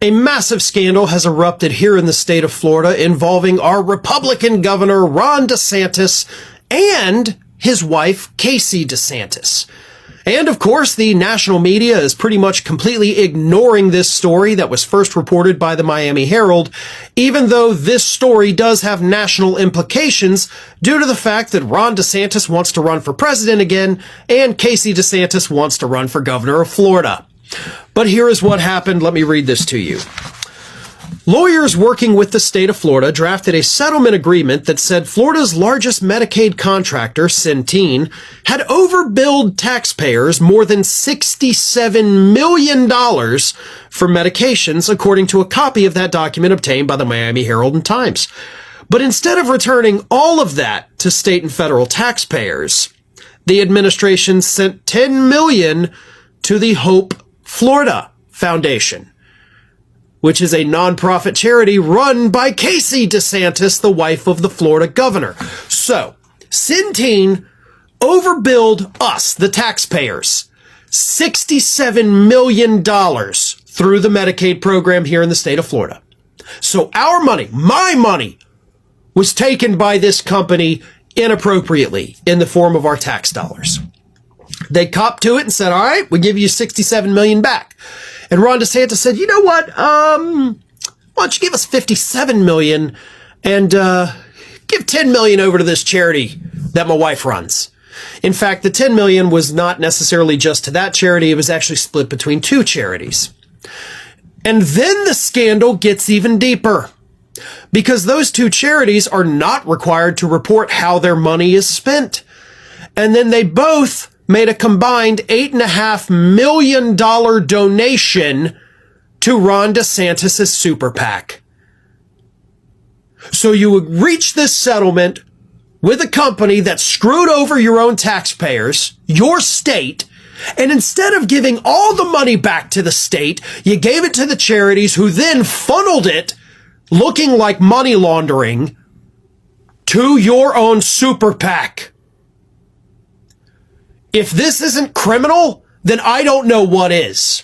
A massive scandal has erupted here in the state of Florida involving our Republican governor, Ron DeSantis, and his wife, Casey DeSantis. And of course, the national media is pretty much completely ignoring this story that was first reported by the Miami Herald, even though this story does have national implications due to the fact that Ron DeSantis wants to run for president again and Casey DeSantis wants to run for governor of Florida. But here is what happened. Let me read this to you. Lawyers working with the state of Florida drafted a settlement agreement that said Florida's largest Medicaid contractor, Centene, had overbilled taxpayers more than $67 million for medications, according to a copy of that document obtained by the Miami Herald and Times. But instead of returning all of that to state and federal taxpayers, the administration sent $10 million to the Hope Florida Foundation, which is a nonprofit charity run by Casey DeSantis, the wife of the Florida governor. So, Centene overbilled us, the taxpayers, $67 million through the Medicaid program here in the state of Florida. So our money, my money, was taken by this company inappropriately in the form of our tax dollars. They copped to it and said, all right, we'll give you $67 million back. And Ron DeSantis said, you know what? Why don't you give us $57 million and give $10 million over to this charity that my wife runs. In fact, the $10 million was not necessarily just to that charity. It was actually split between two charities. And then the scandal gets even deeper, because those two charities are not required to report how their money is spent. And then they both made a combined $8.5 million donation to Ron DeSantis' super PAC. So you would reach this settlement with a company that screwed over your own taxpayers, your state, and instead of giving all the money back to the state, you gave it to the charities, who then funneled it, looking like money laundering, to your own super PAC. If this isn't criminal, then I don't know what is.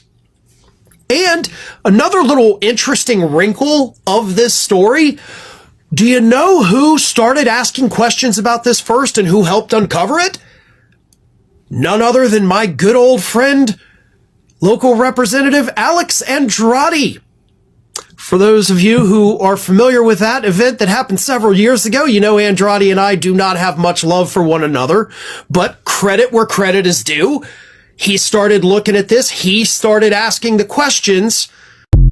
And another little interesting wrinkle of this story, do you know who started asking questions about this first and who helped uncover it? None other than my good old friend, local representative Alex Andrade. For those of you who are familiar with that event that happened several years ago, you know Andrade and I do not have much love for one another, but credit where credit is due. He started looking at this. He started asking the questions